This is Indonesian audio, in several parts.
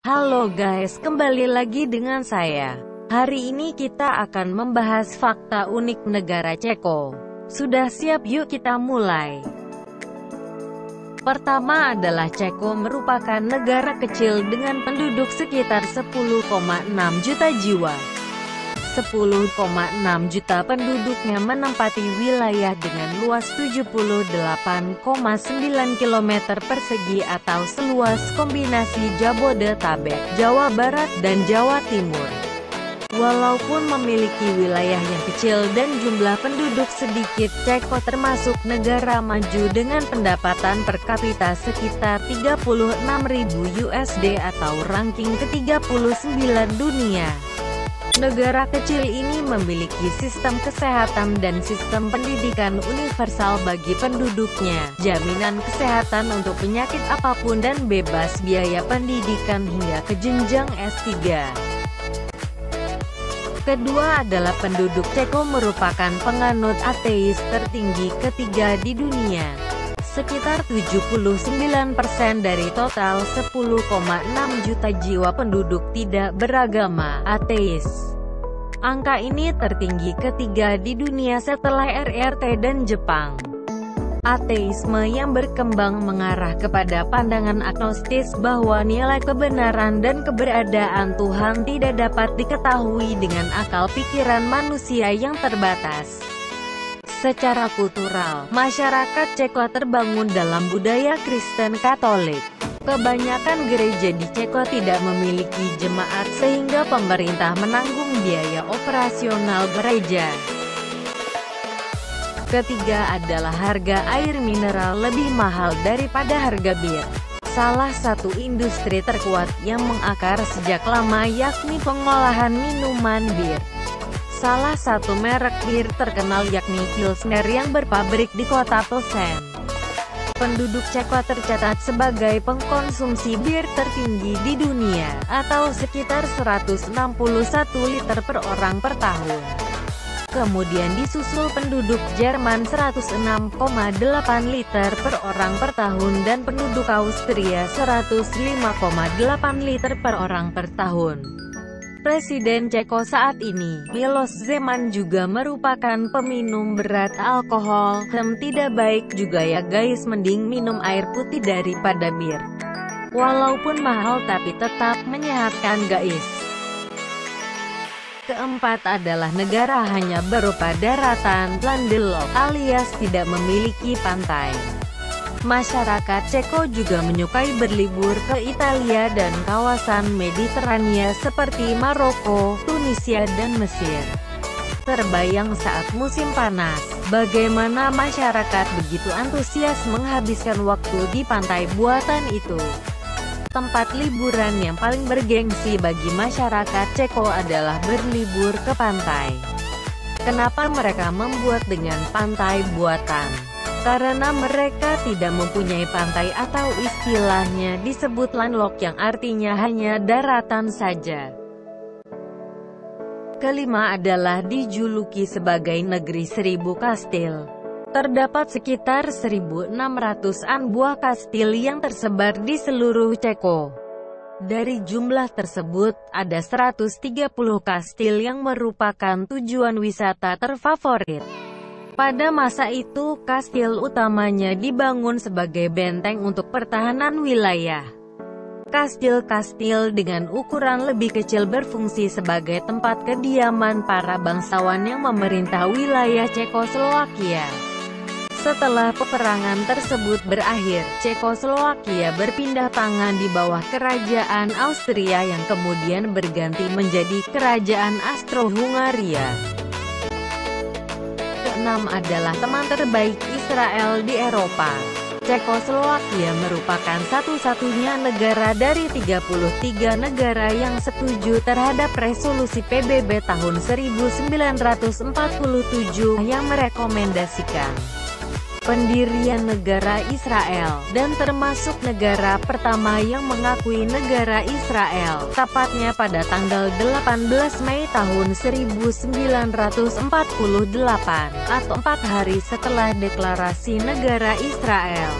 Halo guys, kembali lagi dengan saya. Hari ini kita akan membahas fakta unik negara Ceko. Sudah siap? Yuk kita mulai. Pertama adalah Ceko merupakan negara kecil dengan penduduk sekitar 10,6 juta jiwa. 10,6 juta penduduknya menempati wilayah dengan luas 78,9 km persegi atau seluas kombinasi Jabodetabek, Jawa Barat, dan Jawa Timur. Walaupun memiliki wilayah yang kecil dan jumlah penduduk sedikit, Ceko termasuk negara maju dengan pendapatan per kapita sekitar 36.000 USD atau ranking ke-39 dunia. Negara kecil ini memiliki sistem kesehatan dan sistem pendidikan universal bagi penduduknya, jaminan kesehatan untuk penyakit apapun dan bebas biaya pendidikan hingga ke jenjang S3. Kedua adalah penduduk Ceko merupakan penganut ateis tertinggi ketiga di dunia. Sekitar 79% dari total 10,6 juta jiwa penduduk tidak beragama, ateis. Angka ini tertinggi ketiga di dunia setelah RRT dan Jepang. Ateisme yang berkembang mengarah kepada pandangan agnostis bahwa nilai kebenaran dan keberadaan Tuhan tidak dapat diketahui dengan akal pikiran manusia yang terbatas. Secara kultural, masyarakat Ceko terbangun dalam budaya Kristen Katolik. Kebanyakan gereja di Ceko tidak memiliki jemaat sehingga pemerintah menanggung biaya operasional gereja. Ketiga adalah harga air mineral lebih mahal daripada harga bir. Salah satu industri terkuat yang mengakar sejak lama yakni pengolahan minuman bir. Salah satu merek bir terkenal yakni Pilsner yang berpabrik di kota Pilsen. Penduduk Ceko tercatat sebagai pengkonsumsi bir tertinggi di dunia, atau sekitar 161 liter per orang per tahun. Kemudian disusul penduduk Jerman 106,8 liter per orang per tahun dan penduduk Austria 105,8 liter per orang per tahun. Presiden Ceko saat ini, Miloš Zeman, juga merupakan peminum berat alkohol. Tidak baik juga ya guys, mending minum air putih daripada bir. Walaupun mahal tapi tetap menyehatkan guys. Keempat adalah negara hanya berupa daratan, landlocked, alias tidak memiliki pantai. Masyarakat Ceko juga menyukai berlibur ke Italia dan kawasan Mediterania seperti Maroko, Tunisia, dan Mesir. Terbayang saat musim panas, bagaimana masyarakat begitu antusias menghabiskan waktu di pantai buatan itu. Tempat liburan yang paling bergengsi bagi masyarakat Ceko adalah berlibur ke pantai. Kenapa mereka membuat dengan pantai buatan? Karena mereka tidak mempunyai pantai atau istilahnya disebut landlocked yang artinya hanya daratan saja. Kelima adalah dijuluki sebagai negeri 1000 kastil. Terdapat sekitar 1.600-an buah kastil yang tersebar di seluruh Ceko. Dari jumlah tersebut, ada 130 kastil yang merupakan tujuan wisata terfavorit. Pada masa itu, kastil utamanya dibangun sebagai benteng untuk pertahanan wilayah. Kastil-kastil dengan ukuran lebih kecil berfungsi sebagai tempat kediaman para bangsawan yang memerintah wilayah Cekoslowakia. Setelah peperangan tersebut berakhir, Cekoslowakia berpindah tangan di bawah kerajaan Austria yang kemudian berganti menjadi kerajaan Austro-Hungaria. Keenam adalah teman terbaik Israel di Eropa. Cekoslowakia merupakan satu-satunya negara dari 33 negara yang setuju terhadap resolusi PBB tahun 1947 yang merekomendasikan pendirian negara Israel, dan termasuk negara pertama yang mengakui negara Israel, tepatnya pada tanggal 18 Mei tahun 1948, atau 4 hari setelah deklarasi negara Israel.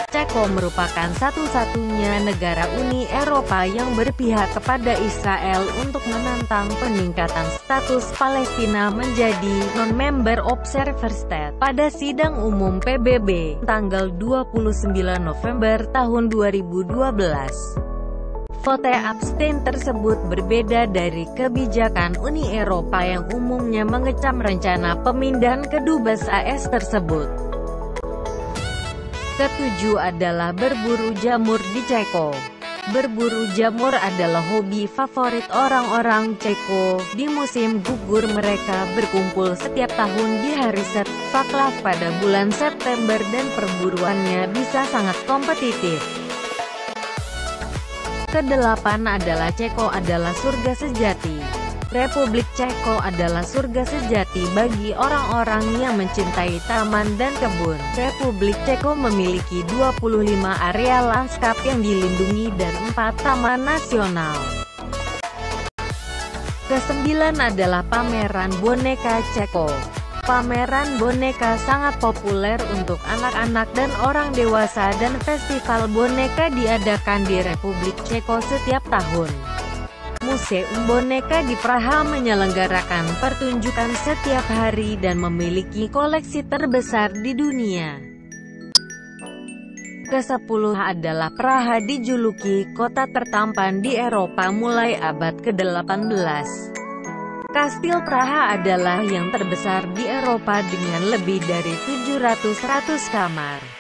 Ceko merupakan satu-satunya negara Uni Eropa yang berpihak kepada Israel untuk menantang peningkatan status Palestina menjadi non-member observer state pada sidang umum PBB, tanggal 29 November tahun 2012. Vote abstain tersebut berbeda dari kebijakan Uni Eropa yang umumnya mengecam rencana pemindahan kedubes AS tersebut. Ketujuh adalah berburu jamur di Ceko. Berburu jamur adalah hobi favorit orang-orang Ceko. Di musim gugur mereka berkumpul setiap tahun di hari Václav pada bulan September dan perburuannya bisa sangat kompetitif. Kedelapan adalah Ceko adalah surga sejati. Republik Ceko adalah surga sejati bagi orang-orang yang mencintai taman dan kebun. Republik Ceko memiliki 25 area lanskap yang dilindungi dan 4 taman nasional. Kesembilan adalah pameran boneka Ceko. Pameran boneka sangat populer untuk anak-anak dan orang dewasa dan festival boneka diadakan di Republik Ceko setiap tahun. Museum Boneka di Praha menyelenggarakan pertunjukan setiap hari dan memiliki koleksi terbesar di dunia. Ke-10 adalah Praha dijuluki kota tertampan di Eropa mulai abad ke-18. Kastil Praha adalah yang terbesar di Eropa dengan lebih dari 700 kamar.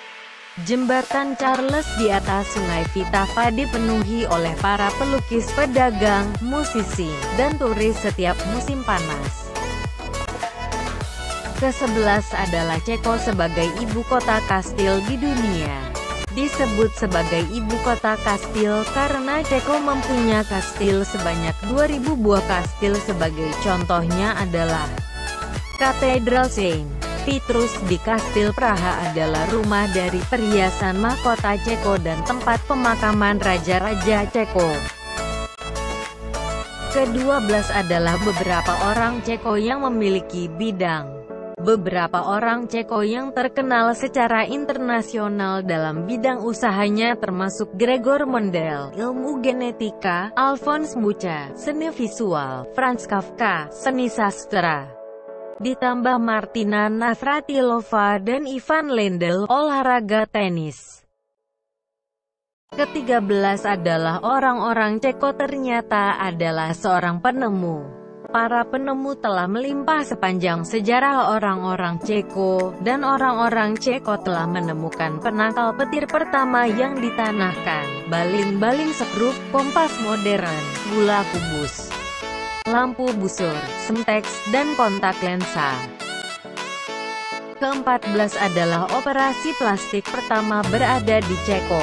Jembatan Charles di atas Sungai Vltava dipenuhi oleh para pelukis, pedagang, musisi, dan turis setiap musim panas. Ke-11 adalah Ceko sebagai ibu kota kastil di dunia. Disebut sebagai ibu kota kastil karena Ceko mempunyai kastil sebanyak 2000 buah kastil. Sebagai contohnya adalah Katedral Saint Petrus di Kastil Praha adalah rumah dari perhiasan mahkota Ceko dan tempat pemakaman raja-raja Ceko. Ke-12 adalah beberapa orang Ceko yang memiliki bidang. Beberapa orang Ceko yang terkenal secara internasional dalam bidang usahanya termasuk Gregor Mendel, ilmu genetika, Alfons Mucha, seni visual, Franz Kafka, seni sastra. Ditambah Martina Navratilova dan Ivan Lendl, olahraga tenis. Ke-13 adalah orang-orang Ceko ternyata adalah seorang penemu. Para penemu telah melimpah sepanjang sejarah orang-orang Ceko, dan orang-orang Ceko telah menemukan penangkal petir pertama yang ditanahkan, baling-baling skrup, kompas modern, gula kubus, lampu busur, semteks, dan kontak lensa. Ke-14 adalah operasi plastik pertama berada di Ceko.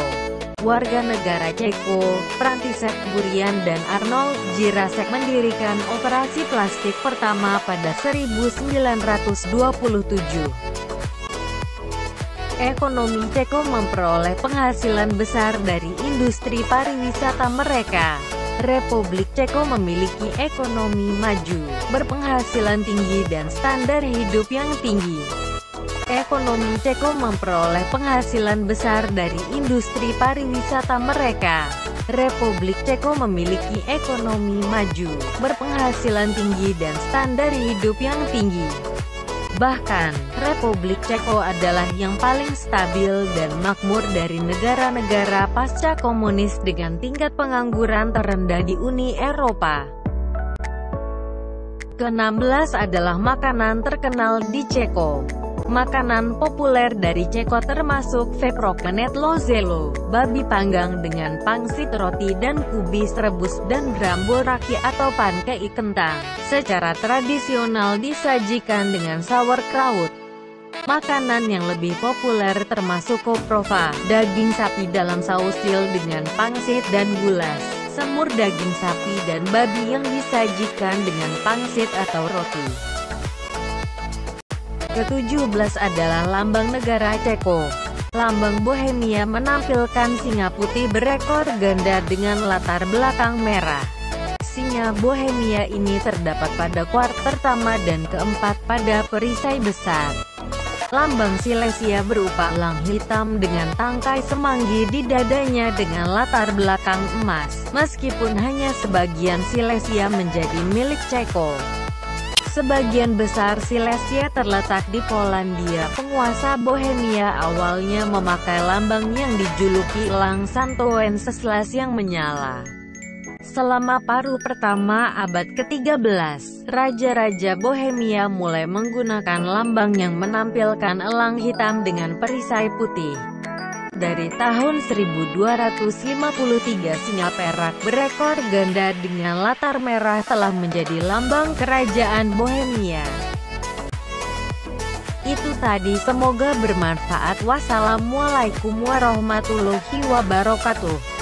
Warga negara Ceko, František Burian dan Arnold Jirásek mendirikan operasi plastik pertama pada 1927. Ekonomi Ceko memperoleh penghasilan besar dari industri pariwisata mereka. Republik Ceko memiliki ekonomi maju, berpenghasilan tinggi dan standar hidup yang tinggi. Ekonomi Ceko memperoleh penghasilan besar dari industri pariwisata mereka. Republik Ceko memiliki ekonomi maju, berpenghasilan tinggi dan standar hidup yang tinggi. Bahkan, Republik Ceko adalah yang paling stabil dan makmur dari negara-negara pasca komunis dengan tingkat pengangguran terendah di Uni Eropa. Ke-16 adalah makanan terkenal di Ceko. Makanan populer dari Ceko termasuk Vepřoklenet Lozelo, babi panggang dengan pangsit, roti dan kubis rebus, dan bramboraki atau pankei kentang. Secara tradisional disajikan dengan sauerkraut. Makanan yang lebih populer termasuk koprova, daging sapi dalam saus til dengan pangsit dan gulas, semur daging sapi dan babi yang disajikan dengan pangsit atau roti. Ke-17 adalah lambang negara Ceko. Lambang Bohemia menampilkan singa putih berekor ganda dengan latar belakang merah. Singa Bohemia ini terdapat pada kuart pertama dan keempat pada perisai besar. Lambang Silesia berupa elang hitam dengan tangkai semanggi di dadanya dengan latar belakang emas. Meskipun hanya sebagian Silesia menjadi milik Ceko, sebagian besar Silesia terletak di Polandia. Penguasa Bohemia awalnya memakai lambang yang dijuluki elang Santo Wenceslas yang menyala. Selama paruh pertama abad ke-13, raja-raja Bohemia mulai menggunakan lambang yang menampilkan elang hitam dengan perisai putih. Dari tahun 1253 singa perak berekor ganda dengan latar merah telah menjadi lambang kerajaan Bohemia. Itu tadi, semoga bermanfaat. Wassalamualaikum warahmatullahi wabarakatuh.